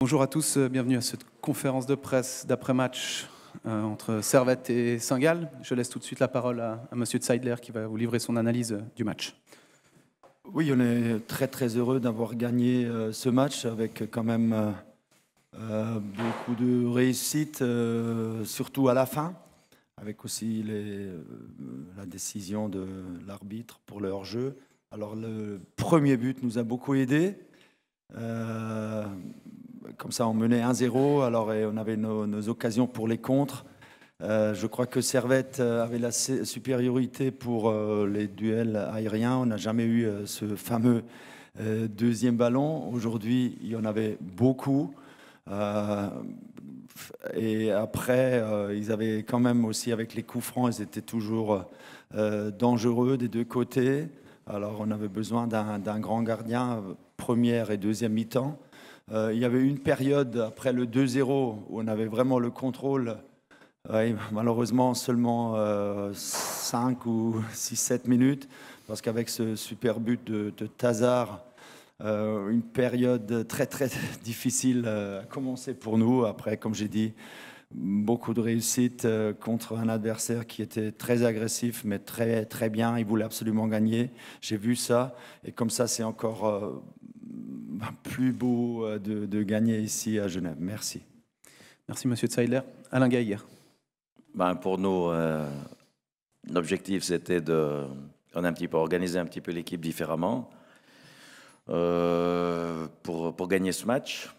Bonjour à tous, bienvenue à cette conférence de presse d'après-match entre Servette et Saint-Gall. Je laisse tout de suite la parole à Monsieur Zeidler qui va vous livrer son analyse du match. Oui, on est très heureux d'avoir gagné ce match avec quand même beaucoup de réussite, surtout à la fin, avec aussi la décision de l'arbitre pour le hors-jeu. Alors le premier but nous a beaucoup aidé. Comme ça, on menait 1-0, alors et on avait nos occasions pour les contres. Je crois que Servette avait la supériorité pour les duels aériens. On n'a jamais eu ce fameux deuxième ballon. Aujourd'hui, il y en avait beaucoup. Et après, ils avaient quand même aussi, avec les coups francs, ils étaient toujours dangereux des deux côtés. Alors, on avait besoin d'un grand gardien, première et deuxième mi-temps. Il y avait une période après le 2-0 où on avait vraiment le contrôle. Oui, malheureusement, seulement 5 ou 6-7 minutes, parce qu'avec ce super but de Tazar, une période très difficile a commencé pour nous. Après, comme j'ai dit, beaucoup de réussite contre un adversaire qui était très agressif, mais très bien. Il voulait absolument gagner. J'ai vu ça, et comme ça, c'est encore plus beau de gagner ici à Genève. Merci. Merci Monsieur Zeidler. Alain Gaillard. Pour nous, l'objectif, c'était on a un petit peu organisé un petit peu l'équipe différemment pour gagner ce match.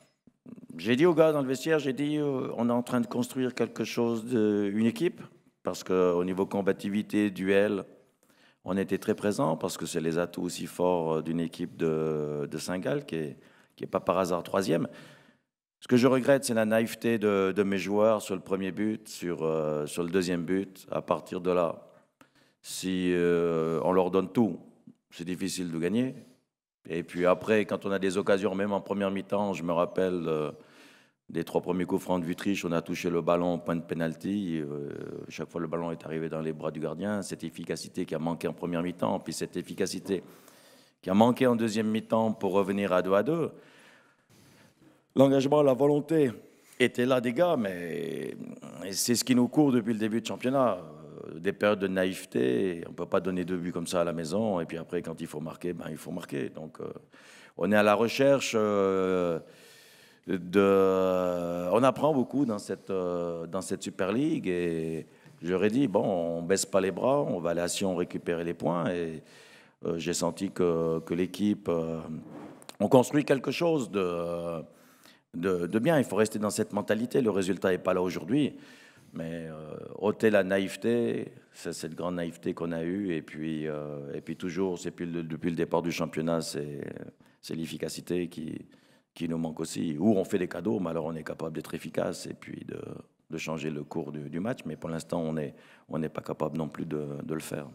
J'ai dit aux gars dans le vestiaire, j'ai dit on est en train de construire quelque chose, une équipe, parce qu'au niveau combativité, duel, on était très présent, parce que c'est les atouts aussi forts d'une équipe de Saint-Gall qui est pas par hasard troisième. Ce que je regrette, c'est la naïveté de mes joueurs sur le premier but, sur le deuxième but. À partir de là, si on leur donne tout, c'est difficile de gagner. Et puis après, quand on a des occasions, même en première mi-temps, je me rappelle des 3 premiers coups francs de Wüttrich, on a touché le ballon au point de pénalty. Chaque fois, le ballon est arrivé dans les bras du gardien. Cette efficacité qui a manqué en première mi-temps, puis cette efficacité qui a manqué en deuxième mi-temps pour revenir à 2-2. L'engagement, la volonté était là des gars, mais c'est ce qui nous court depuis le début de championnat. Des périodes de naïveté, on ne peut pas donner 2 buts comme ça à la maison, et puis après, quand il faut marquer, il faut marquer. Donc, on est à la recherche On apprend beaucoup dans cette Super League, et j'aurais dit, bon, on ne baisse pas les bras, on va aller à Sion récupérer les points, et j'ai senti que l'équipe, on construit quelque chose de bien. Il faut rester dans cette mentalité. Le résultat n'est pas là aujourd'hui, mais ôter la naïveté, c'est cette grande naïveté qu'on a eue. Et puis toujours, depuis le départ du championnat, c'est l'efficacité qui nous manque aussi. Ou on fait des cadeaux, mais alors on est capable d'être efficace et puis de changer le cours du match. Mais pour l'instant, on n'est pas capable non plus de le faire.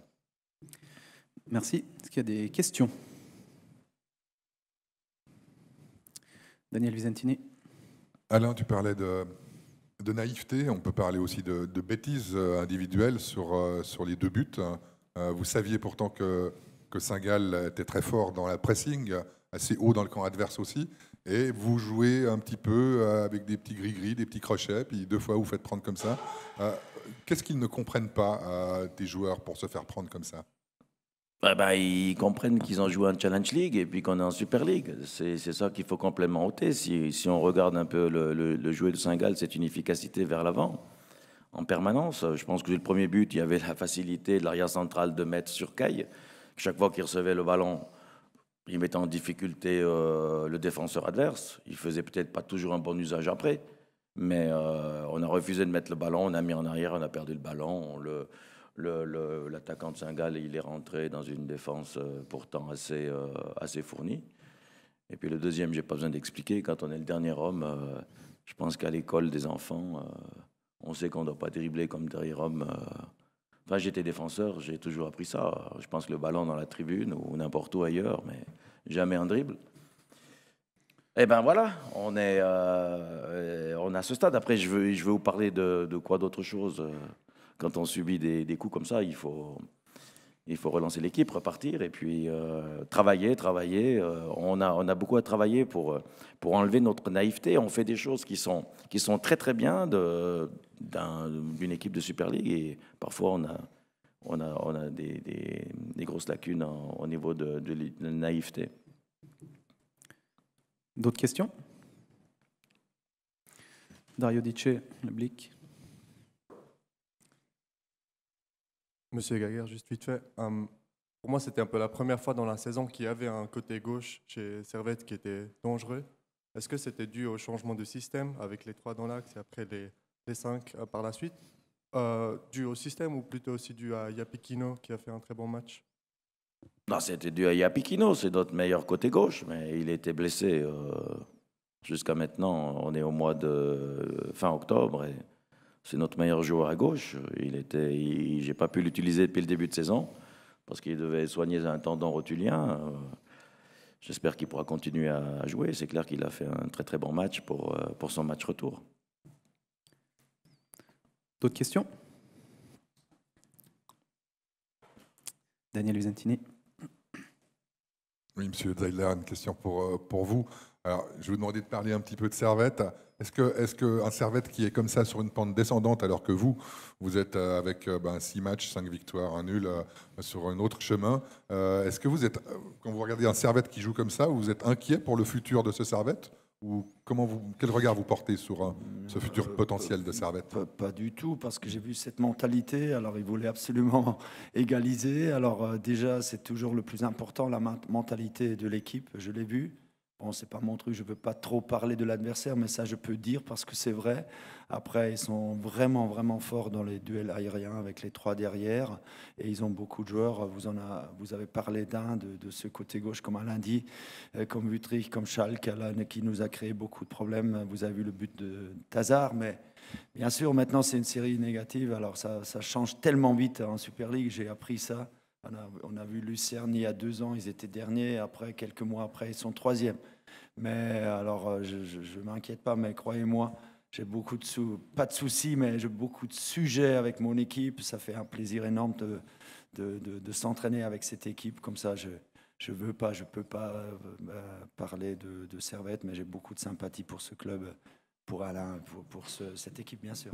Merci. Est-ce qu'il y a des questions? Daniel Visentini. Alain, tu parlais de naïveté, on peut parler aussi de bêtises individuelles sur les 2 buts. Vous saviez pourtant que Saint-Gall était très fort dans la pressing, assez haut dans le camp adverse aussi, et vous jouez un petit peu avec des petits gris-gris, des petits crochets, puis 2 fois vous faites prendre comme ça. Qu'est-ce qu'ils ne comprennent pas, tes joueurs, pour se faire prendre comme ça? Ils comprennent qu'ils ont joué en Challenge League et puis qu'on est en Super League. C'est ça qu'il faut complètement ôter. Si on regarde un peu le jouet de Saint-Gall, c'est une efficacité vers l'avant en permanence. Je pense que le premier but, il y avait la facilité de l'arrière central de mettre sur Caille. Chaque fois qu'il recevait le ballon, il mettait en difficulté le défenseur adverse. Il faisait peut-être pas toujours un bon usage après, mais on a refusé de mettre le ballon, on a mis en arrière, on a perdu le ballon. L'attaquant de Saint-Gall, il est rentré dans une défense pourtant assez fournie. Et puis le deuxième, j'ai pas besoin d'expliquer. Quand on est le dernier homme, je pense qu'à l'école des enfants, on sait qu'on ne doit pas dribbler comme derrière homme. Enfin, j'étais défenseur, j'ai toujours appris ça. Je pense que le ballon dans la tribune ou n'importe où ailleurs, mais jamais en dribble. Eh ben voilà, on a ce stade. Après, je veux vous parler de quoi d'autre chose. Quand on subit des coups comme ça, il faut il faut relancer l'équipe, repartir et puis travailler. On a beaucoup à travailler pour enlever notre naïveté. On fait des choses qui sont très très bien d'une équipe de Super League et parfois on a des grosses lacunes au niveau de la naïveté. D'autres questions? Dario Dice, le Blick. Monsieur Gaguerre, juste vite fait. Pour moi, c'était un peu la première fois dans la saison qu'il y avait un côté gauche chez Servette qui était dangereux. Est-ce que c'était dû au changement de système avec les 3 dans l'axe et après les 5 par la suite? Dû au système ou plutôt aussi dû à Yapikino qui a fait un très bon match? Non, c'était dû à Yapikino, c'est notre meilleur côté gauche, mais il était blessé jusqu'à maintenant. On est au mois de fin octobre et c'est notre meilleur joueur à gauche. J'ai pas pu l'utiliser depuis le début de saison parce qu'il devait soigner un tendon rotulien. J'espère qu'il pourra continuer à jouer. C'est clair qu'il a fait un très très bon match pour son match retour. D'autres questions? Daniel Usentini. Oui, Monsieur Zeidler, une question pour vous. Alors, je vais vous demander de parler un petit peu de Servette. Est-ce qu'un Servette qui est comme ça sur une pente descendante, alors que vous êtes avec 6 matchs, 5 victoires, 1 nul sur un autre chemin, est-ce que vous êtes, quand vous regardez un Servette qui joue comme ça, vous êtes inquiet pour le futur de ce Servette? Ou quel regard vous portez sur ce futur potentiel de Servette? Pas du tout, parce que j'ai vu cette mentalité. Alors, ils voulaient absolument égaliser. Alors, déjà, c'est toujours le plus important, la mentalité de l'équipe. Je l'ai vu. Bon, c'est pas mon truc, je ne veux pas trop parler de l'adversaire, mais ça, je peux dire parce que c'est vrai. Après, ils sont vraiment, vraiment forts dans les duels aériens avec les 3 derrière. Et ils ont beaucoup de joueurs. Vous avez parlé d'un de ce côté gauche, comme Alain dit, comme Wüttrich, comme Schalke, Alain, qui nous a créé beaucoup de problèmes. Vous avez vu le but de Hazard, mais bien sûr, maintenant, c'est une série négative. Alors, ça change tellement vite en Super League. J'ai appris ça. On a vu Lucerne il y a 2 ans, ils étaient derniers. Après, quelques mois après, ils sont 3e. Mais alors, je ne m'inquiète pas, mais croyez-moi, j'ai beaucoup pas de soucis, mais j'ai beaucoup de sujets avec mon équipe. Ça fait un plaisir énorme de s'entraîner avec cette équipe. Comme ça, je peux pas parler de Servette, mais j'ai beaucoup de sympathie pour ce club, pour Alain, pour cette équipe, bien sûr.